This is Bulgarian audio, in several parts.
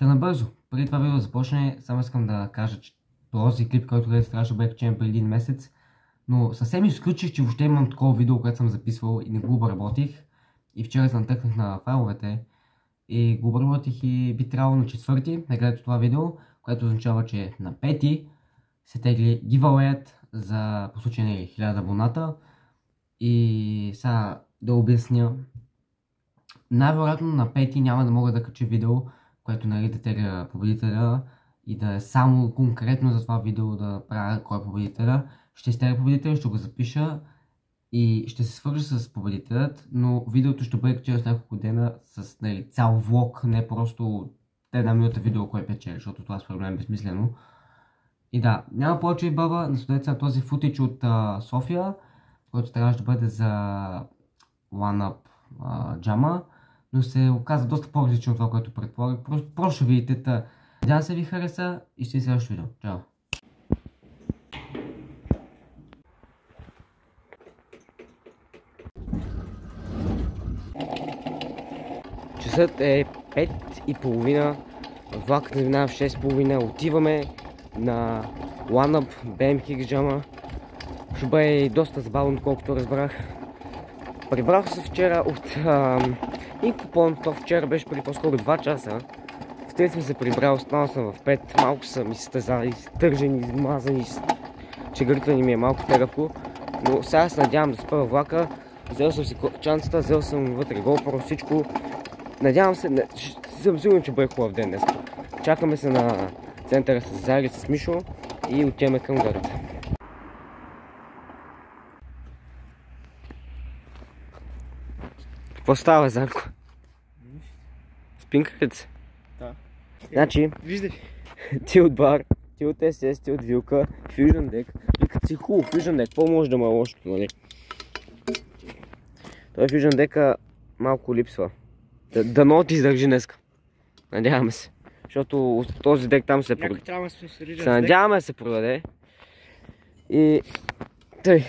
Та набързо, преди това видео да започне, само искам да кажа, че този клип, който гледате, трябваше да бъде качен преди един месец, но съвсем изключих, че въобще имам такова видео, което съм записвал и не го обработих. И вчера се натъкнах на файловете и го обработих и би трябвало на 4-ти да гледате това видео, което означава, че на 5-ти се тегли giveaway за по случай на 1000 абоната. И сега да обясня. Най-вероятно на 5-ти няма да мога да кача видео, което да тегля победителя и да е само конкретно за това видео да правя кой е победителя. Ще изтегля победителя, ще го запиша и ще се свържа с победителят, но видеото ще бъде качено с няколко дена с цял влог, не просто една минута видео, кой печели, защото това според мен е безсмислено. И да, няма повече и баба, насладете се на този футич от София, който трябваше да бъде за OneUp джама, но се оказа доста по-различно от това, което предполагах. Просто ще видите. Надявам се ви хареса и ще ви следващото видео. Чао! Часът е 5:30, влакът не минава в 6:30, отиваме на OneUp BMX джама. Ще бъде доста забавно, колкото разбрах. Прибрах се вчера от един купон, то вчера беше преди по-скоро 2 часа. В 3 съм се прибрал, останал съм в 5, малко съм изтъзали, изтържени, измазани, чегаритани ми е малко тегавко. Но сега се надявам да спра влака, взел съм си чанцата, взел съм вътре GoPro, всичко. Надявам се, съм сигурен, че бъде хубав ден днес. Чакаме се на центъра с Зари, с Мишо и отиваме към гората. Какво става, Зарко? Спинка ли се? Да. Значи, виждаш, ти от бар, ти от SS, ти от Вилка, Fusion Deck. И като си хубаво Fusion Deck, какво може да ме е лошото, нали? Той Fusion Deck малко липсва. Дано ти издържи днеска. Надяваме се. Защото този дек там се продаде. трябва да се надяваме да се продаде. И тъй.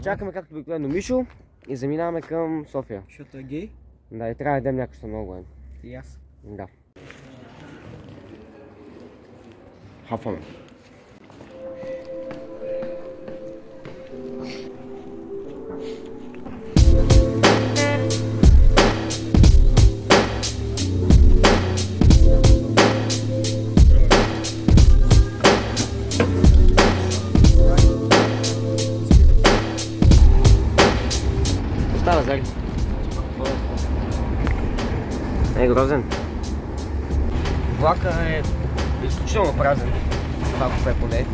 Чакаме както обикновено Мишо и заминаваме към София. Защото е гей? Да, и трябва да ядем някакво много. И аз. Да. Хапваме. Става, Зари. Е грозен. Влака е изключително празен. Това купе поне.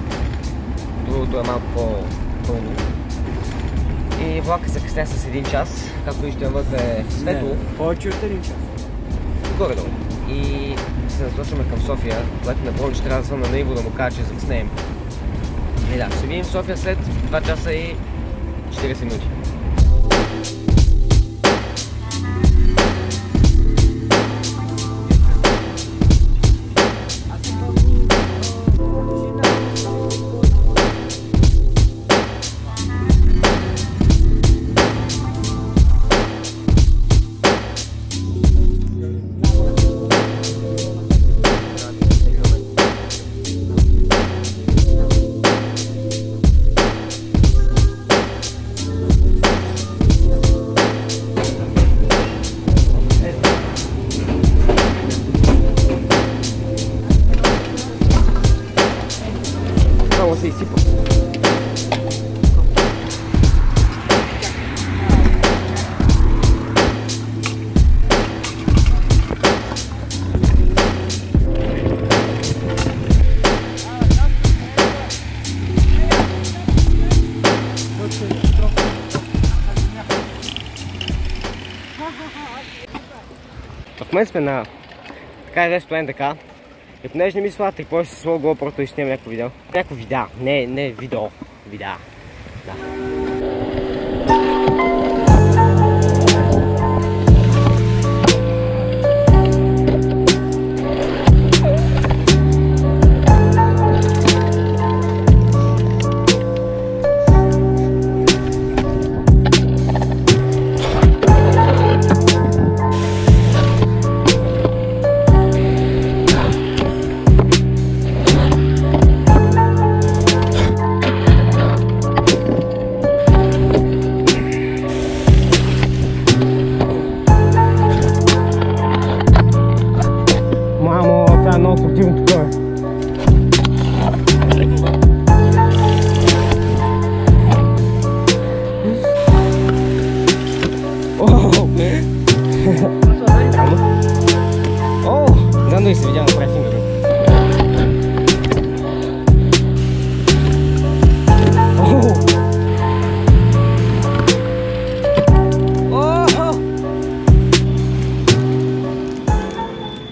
Другото е малко по-пълно. И влака се късне с 1 час. Както виждате вътре е светло. Повече от 1 час. Горе-долу. И се насочваме към София, което не помня, че трябва да звънна на Иво да му кажа, че закъснеем. И да, ще видим София след 2 часа и 40 минути. Само се изсипа. В момента сме на така ресторан така. И понеже не ми слата, какво ще се слага GoPro и ще снимам някакво видео. Някакво видео, не видео. Видео. Да. много спортивно такова. Знам да ви се видя, направи снимка.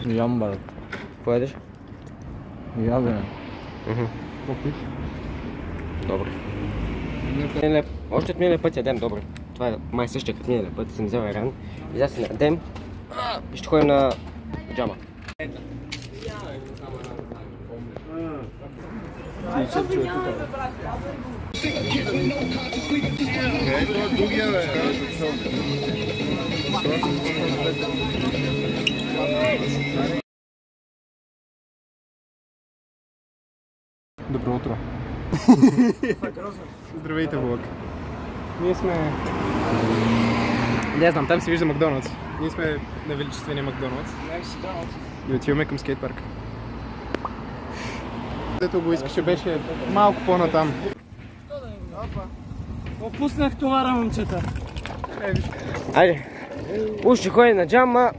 Ям, брат. Какво ядеш? Я, бе. Какво пиш? Добре. Още от миналия път ядем, добре. Това е май същия като миналия път, съм взел ран. И сега се ядем и ще ходим на джама. Добро утро. Здравейте, влог. Ние сме... Не знам, там се вижда Макдоналдс. Ние сме на величествения Макдоналдс. И отиваме към скейтпарка. Дето го искаше беше малко по-натам. Опуснах товара, момчета. Айде. Уж ще ходим на джама,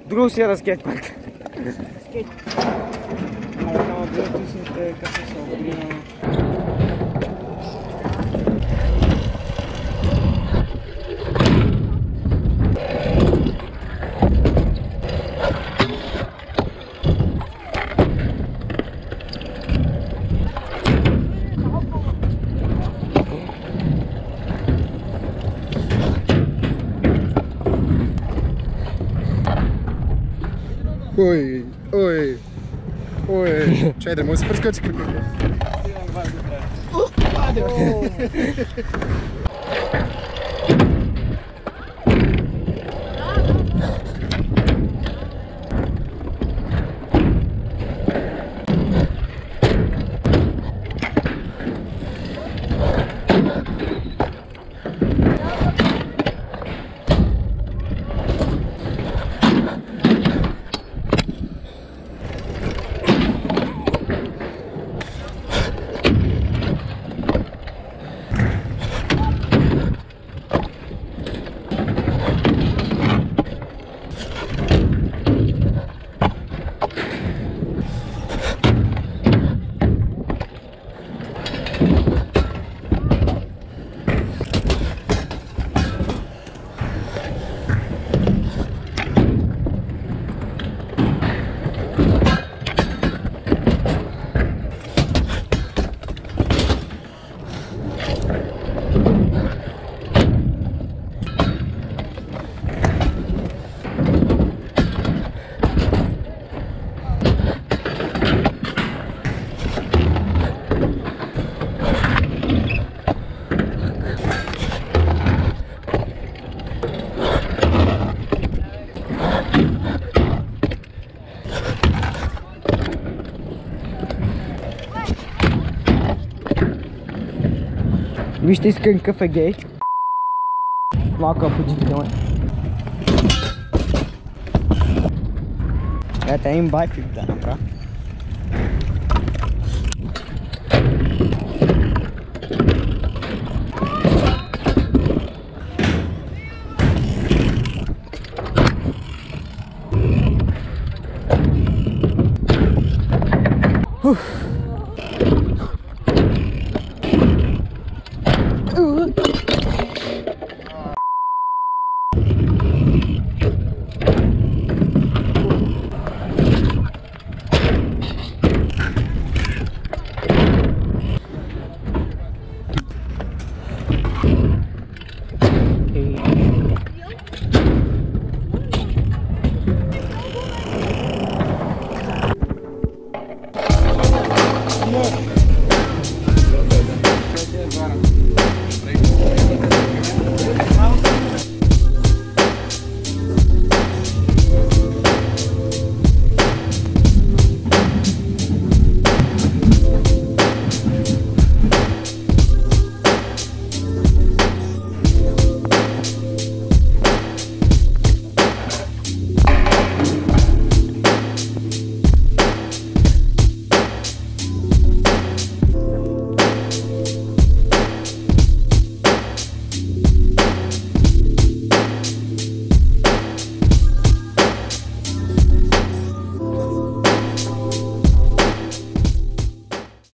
друго си на скейтпарк. Ой, ой, ой. Чай да му да се прескочи кръг. Вижте Искрен какъв е гей. Малко апочитителен. Ето един байфлип да направя. Уф.